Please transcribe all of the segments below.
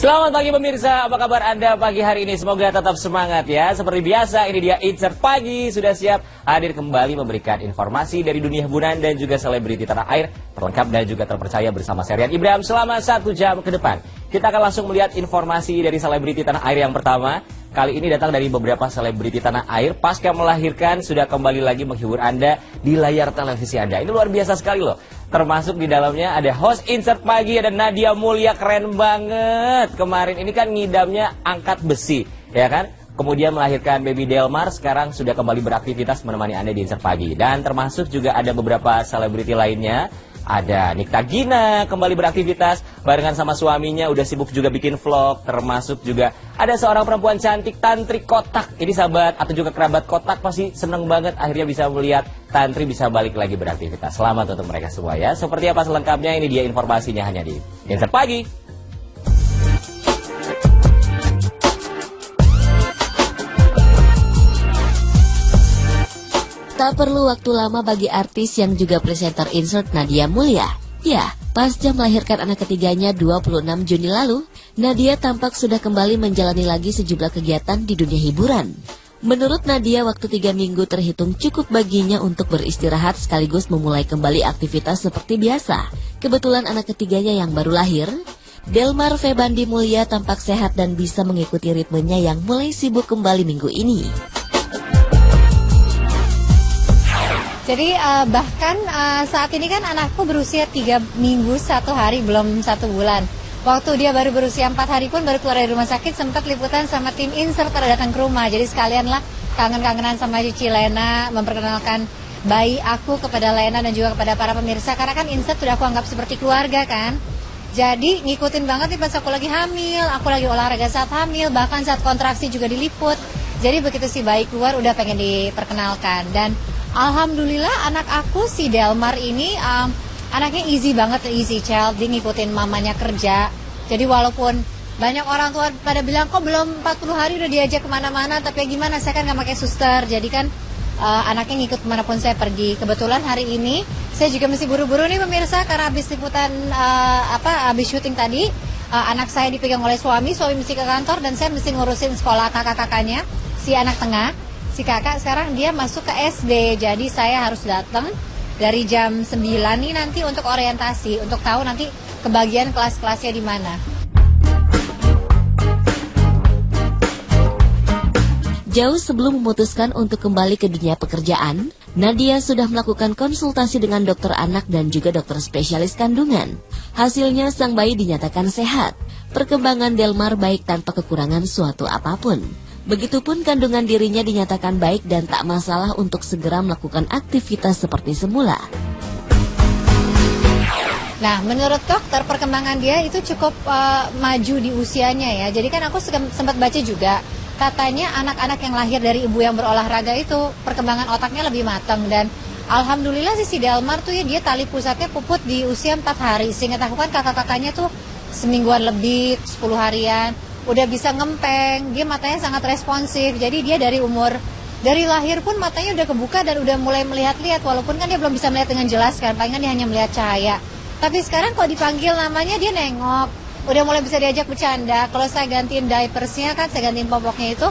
Selamat pagi pemirsa, apa kabar Anda pagi hari ini? Semoga tetap semangat ya. Seperti biasa, ini dia Insert Pagi. Sudah siap hadir kembali memberikan informasi dari dunia hiburan dan juga selebriti tanah air. Terlengkap dan juga terpercaya bersama Serian Ibrahim selama 1 jam ke depan. Kita akan langsung melihat informasi dari selebriti tanah air yang pertama. Kali ini datang dari beberapa selebriti tanah air. Pasca melahirkan sudah kembali lagi menghibur Anda di layar televisi Anda. Ini luar biasa sekali loh. Termasuk di dalamnya ada host Insert Pagi, ada Nadia Mulya, keren banget. Kemarin ini kan ngidamnya angkat besi, ya kan? Kemudian melahirkan baby Delmar, sekarang sudah kembali beraktivitas menemani Anda di Insert Pagi. Dan termasuk juga ada beberapa selebriti lainnya. Ada Nikta Gina kembali beraktivitas barengan sama suaminya, udah sibuk juga bikin vlog. Termasuk juga ada seorang perempuan cantik, Tantri Kotak. Ini sahabat atau juga kerabat Kotak pasti seneng banget akhirnya bisa melihat Tantri bisa balik lagi beraktivitas. Selamat untuk mereka semua ya. Seperti apa selengkapnya, ini dia informasinya hanya di Insert Pagi. Tak perlu waktu lama bagi artis yang juga presenter Insert Nadia Mulya. Ya, pasca melahirkan anak ketiganya 26 Juni lalu, Nadia tampak sudah kembali menjalani lagi sejumlah kegiatan di dunia hiburan. Menurut Nadia, waktu 3 minggu terhitung cukup baginya untuk beristirahat sekaligus memulai kembali aktivitas seperti biasa. Kebetulan anak ketiganya yang baru lahir, Delmar Febandi Mulya tampak sehat dan bisa mengikuti ritmenya yang mulai sibuk kembali minggu ini. Jadi bahkan saat ini kan anakku berusia 3 minggu 1 hari, belum 1 bulan. Waktu dia baru berusia 4 hari pun baru keluar dari rumah sakit, sempat liputan sama tim Insert pada datang ke rumah. Jadi sekalian lah kangen-kangenan sama Cici Lena, memperkenalkan bayi aku kepada Lena dan juga kepada para pemirsa. Karena kan Insert sudah aku anggap seperti keluarga kan. Jadi ngikutin banget nih pas aku lagi hamil, aku lagi olahraga saat hamil, bahkan saat kontraksi juga diliput. Jadi begitu si bayi keluar udah pengen diperkenalkan. Dan alhamdulillah anak aku si Delmar ini anaknya easy banget, easy child. Dia ngikutin mamanya kerja. Jadi walaupun banyak orang tua pada bilang kok belum 40 hari udah diajak kemana-mana, tapi ya gimana, saya kan gak pakai suster. Jadi kan anaknya ngikut kemanapun saya pergi. Kebetulan hari ini saya juga mesti buru-buru nih pemirsa, karena habis liputan habis syuting tadi. Anak saya dipegang oleh suami mesti ke kantor dan saya mesti ngurusin sekolah kakak-kakaknya. Si anak tengah, si kakak sekarang dia masuk ke SD, jadi saya harus datang dari jam 9 nih nanti untuk orientasi, untuk tahu nanti kebagian kelas-kelasnya di mana. Jauh sebelum memutuskan untuk kembali ke dunia pekerjaan, Nadia sudah melakukan konsultasi dengan dokter anak dan juga dokter spesialis kandungan. Hasilnya sang bayi dinyatakan sehat. Perkembangan Delmar baik tanpa kekurangan suatu apapun. Begitupun kandungan dirinya dinyatakan baik dan tak masalah untuk segera melakukan aktivitas seperti semula. Nah, menurut dokter perkembangan dia itu cukup maju di usianya ya. Jadi kan aku sempat baca juga, katanya anak-anak yang lahir dari ibu yang berolahraga itu perkembangan otaknya lebih matang. Dan alhamdulillah si Delmar tuh ya, dia tali pusatnya puput di usia 4 hari. Seingat aku kan kakak-kakaknya tuh semingguan lebih, 10 harian. Udah bisa ngempeng, dia matanya sangat responsif. Jadi dia dari lahir pun matanya udah kebuka dan udah mulai melihat-lihat. Walaupun kan dia belum bisa melihat dengan jelas kan, palingan dia hanya melihat cahaya. Tapi sekarang kalau dipanggil namanya dia nengok, udah mulai bisa diajak bercanda. Kalau saya gantiin diapersnya kan, saya gantiin popoknya itu,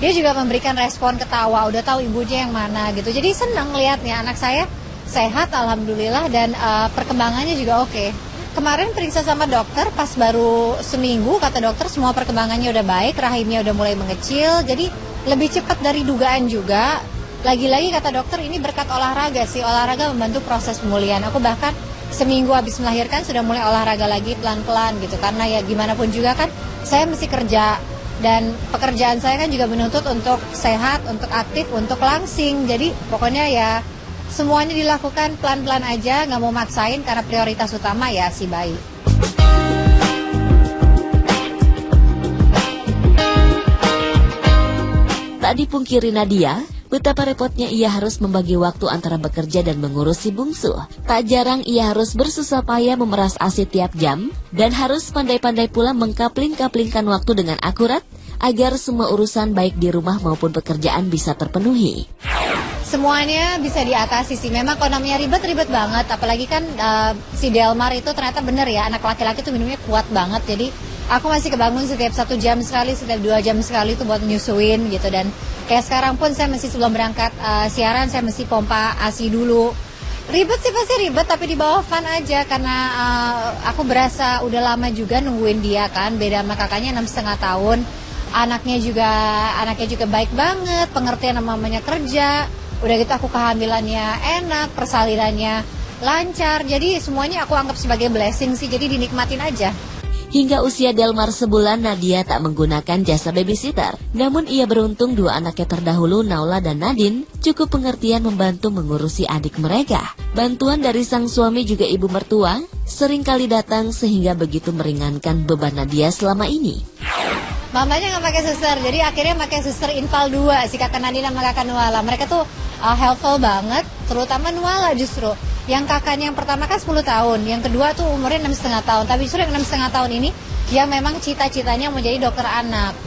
dia juga memberikan respon ketawa, udah tahu ibunya yang mana gitu. Jadi senang lihatnya, anak saya sehat alhamdulillah dan perkembangannya juga oke. Kemarin periksa sama dokter pas baru seminggu, kata dokter semua perkembangannya udah baik, rahimnya udah mulai mengecil, jadi lebih cepat dari dugaan juga. Lagi-lagi kata dokter ini berkat olahraga sih, olahraga membantu proses pemulihan. Aku bahkan seminggu habis melahirkan sudah mulai olahraga lagi pelan-pelan gitu, karena ya gimana pun juga kan saya mesti kerja. Dan pekerjaan saya kan juga menuntut untuk sehat, untuk aktif, untuk langsing, jadi pokoknya ya semuanya dilakukan pelan-pelan aja, nggak mau maksain karena prioritas utama ya si bayi. Tak dipungkiri Nadia, betapa repotnya ia harus membagi waktu antara bekerja dan mengurus si bungsu. Tak jarang ia harus bersusah payah memeras ASI tiap jam dan harus pandai-pandai pula mengkapling-kaplingkan waktu dengan akurat agar semua urusan baik di rumah maupun pekerjaan bisa terpenuhi. Semuanya bisa diatasi sih. Memang kalau namanya ribet banget. Apalagi kan si Delmar itu ternyata bener ya, anak laki-laki tuh minumnya kuat banget. Jadi aku masih kebangun setiap 1 jam sekali, setiap 2 jam sekali itu buat nyusuin gitu. Dan kayak sekarang pun saya mesti sebelum berangkat siaran saya mesti pompa ASI dulu. Ribet sih, pasti ribet, tapi di bawah fun aja karena aku berasa udah lama juga nungguin dia kan. Beda sama kakaknya 6,5 tahun. Anaknya juga baik banget, pengertian namanya kerja. Udah gitu aku kehamilannya enak, persalinannya lancar. Jadi semuanya aku anggap sebagai blessing sih, jadi dinikmatin aja. Hingga usia Delmar sebulan, Nadia tak menggunakan jasa babysitter. Namun ia beruntung 2 anaknya terdahulu, Naula dan Nadine, cukup pengertian membantu mengurusi adik mereka. Bantuan dari sang suami juga ibu mertua sering kali datang sehingga begitu meringankan beban Nadia selama ini. Mamanya nggak pakai suster, jadi akhirnya pakai suster infal 2, si kakak Nadine sama kakak Nuala. Mereka tuh helpful banget, terutama Nuala justru. Yang kakaknya yang pertama kan 10 tahun, yang kedua tuh umurnya 6,5 tahun. Tapi justru yang 6,5 tahun ini yang memang cita-citanya mau jadi dokter anak.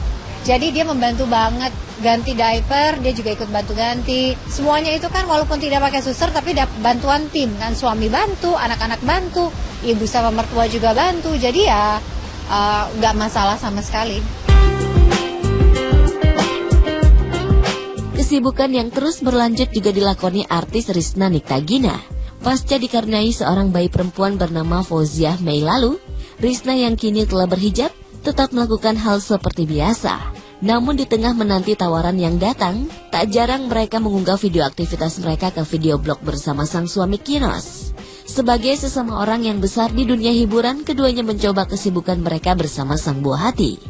Jadi dia membantu banget, ganti diaper, dia juga ikut bantu ganti. Semuanya itu kan walaupun tidak pakai suster tapi bantuan tim kan, suami bantu, anak-anak bantu, ibu sama mertua juga bantu. Jadi ya nggak masalah sama sekali. Kesibukan yang terus berlanjut juga dilakoni artis Risna Niktagina. Pasca dikaruniai seorang bayi perempuan bernama Fauziah Mei lalu, Risna yang kini telah berhijab tetap melakukan hal seperti biasa. Namun di tengah menanti tawaran yang datang, tak jarang mereka mengunggah video aktivitas mereka ke video blog bersama sang suami Kinos. Sebagai sesama orang yang besar di dunia hiburan, keduanya mencoba kesibukan mereka bersama sang buah hati.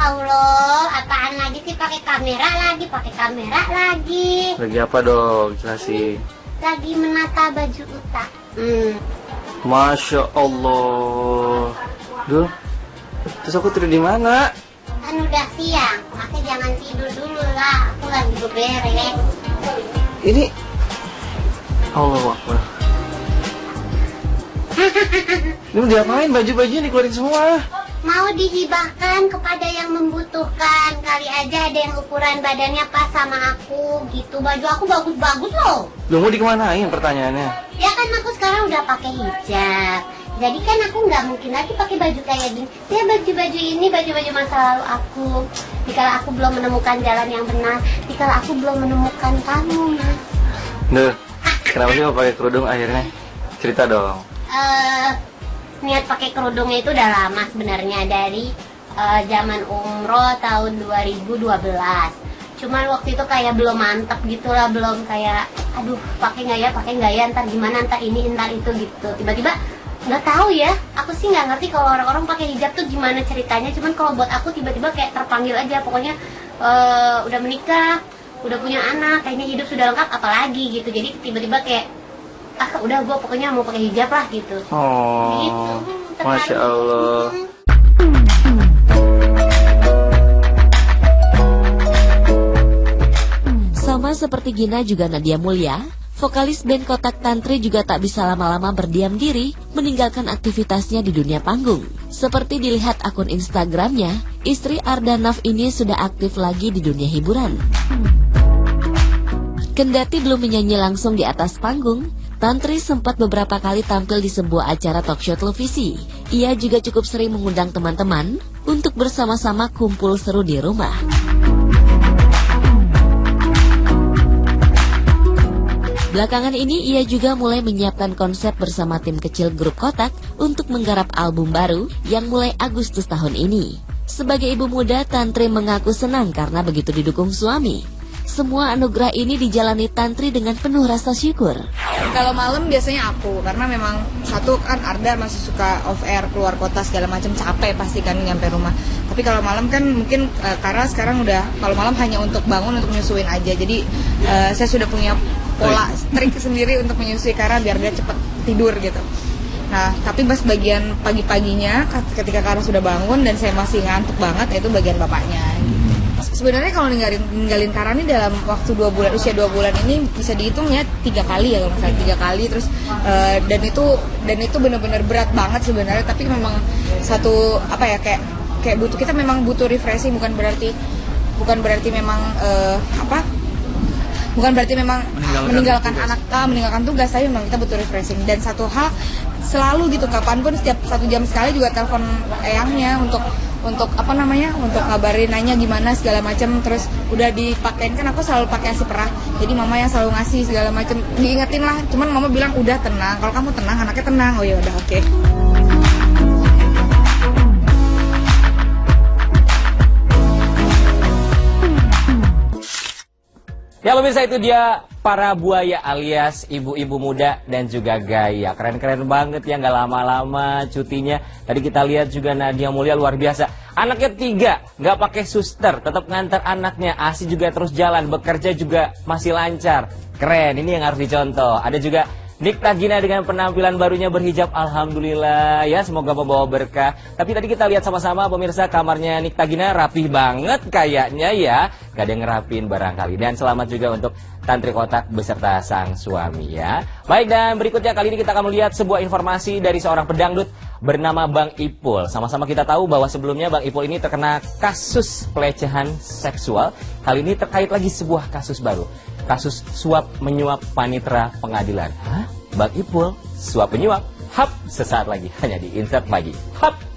Allah, apaan lagi sih pakai kamera lagi. Lagi apa dong? Jelasin. Lagi menata baju Uta. Masya Allah. Duh. Terus aku tidur di mana? Kan udah siang, makanya jangan tidur dulu lah. Aku lagi beberes. Ini Allah Akbar. Ini mau diapain? Baju-bajunya dikeluarin semua. Mau dihibahkan kepada yang membutuhkan. Kali aja ada yang ukuran badannya pas sama aku gitu. Baju aku bagus-bagus loh. Lu mau dikemanain pertanyaannya? Ya kan aku sekarang udah pakai hijab. Jadi kan aku nggak mungkin lagi pakai baju kayak gini. Ya baju-baju ini baju-baju masa lalu aku. Dikala aku belum menemukan jalan yang benar. Dikala aku belum menemukan kamu, Mas. Duh, kenapa sih mau pakai kerudung akhirnya? Cerita dong. Niat pakai kerudungnya itu udah lama sebenarnya, dari zaman umroh tahun 2012. Cuman waktu itu kayak belum mantep gitu lah, belum kayak aduh pakai nggak ya, ntar gimana, ntar ini ntar itu gitu. Tiba-tiba nggak tahu ya, aku sih nggak ngerti kalau orang-orang pakai hijab tuh gimana ceritanya. Cuman kalau buat aku tiba-tiba kayak terpanggil aja, pokoknya udah menikah, udah punya anak, kayaknya hidup sudah lengkap apalagi gitu. Jadi tiba-tiba kayak udah gue pokoknya mau pakai hijab lah gitu. Oh, gitu, Masya Allah. Sama seperti Gina juga Nadia Mulya, vokalis band Kotak Tantri juga tak bisa lama-lama berdiam diri meninggalkan aktivitasnya di dunia panggung. Seperti dilihat akun Instagramnya, istri Ardanaf ini sudah aktif lagi di dunia hiburan. Kendati belum menyanyi langsung di atas panggung, Tantri sempat beberapa kali tampil di sebuah acara talkshow televisi. Ia juga cukup sering mengundang teman-teman untuk bersama-sama kumpul seru di rumah. Belakangan ini ia juga mulai menyiapkan konsep bersama tim kecil grup Kotak untuk menggarap album baru yang mulai Agustus tahun ini. Sebagai ibu muda, Tantri mengaku senang karena begitu didukung suami. Semua anugerah ini dijalani Tantri dengan penuh rasa syukur. Kalau malam biasanya aku, karena memang satu kan Arda masih suka off air, keluar kota segala macam, capek pasti kan nyampe rumah. Tapi kalau malam kan mungkin karena sekarang udah kalau malam hanya untuk bangun, untuk menyusuin aja. Jadi saya sudah punya pola trik sendiri untuk menyusui karena biar dia cepat tidur gitu. Nah, tapi pas bagian pagi-paginya ketika Kara sudah bangun dan saya masih ngantuk banget, itu bagian bapaknya. Sebenarnya kalau ninggalin Kara ini dalam waktu 2 bulan, usia 2 bulan ini bisa dihitung ya 3 kali ya kalau misalnya 3 kali terus dan itu benar-benar berat banget sebenarnya, tapi memang satu apa ya kayak kita memang butuh refreshing, bukan berarti memang bukan berarti memang meninggalkan tugas, tapi memang kita butuh refreshing. Dan satu hal selalu gitu, kapanpun setiap 1 jam sekali juga telepon eyangnya untuk untuk ngabarin, nanya gimana segala macam. Terus udah dipakein, kan aku selalu pakai ASI perah, jadi mama yang selalu ngasih segala macam, diingetin lah. Cuman mama bilang udah tenang, kalau kamu tenang anaknya tenang. Oh ya udah, oke. Ya pemirsa, itu dia para buaya alias ibu-ibu muda dan juga gaya. Keren-keren banget ya, nggak lama-lama cutinya. Tadi kita lihat juga Nadia Mulya luar biasa. Anaknya 3, nggak pakai suster, tetap ngantar anaknya. ASI juga terus jalan, bekerja juga masih lancar. Keren, ini yang harus dicontoh. Ada juga Nikta Gina dengan penampilan barunya berhijab, alhamdulillah ya, semoga membawa berkah. Tapi tadi kita lihat sama-sama pemirsa, kamarnya Nikta Gina rapih banget kayaknya ya, gak ada yang ngerapin barangkali. Dan selamat juga untuk Tantri Kotak beserta sang suami ya. Baik, dan berikutnya kali ini kita akan melihat sebuah informasi dari seorang pedangdut bernama Bang Ipul. Sama-sama kita tahu bahwa sebelumnya Bang Ipul ini terkena kasus pelecehan seksual. Kali ini terkait lagi sebuah kasus baru. Kasus suap menyuap panitera pengadilan. Hah? Bang Ipul, suap menyuap? Hap, sesaat lagi hanya di Insert Pagi. Hap!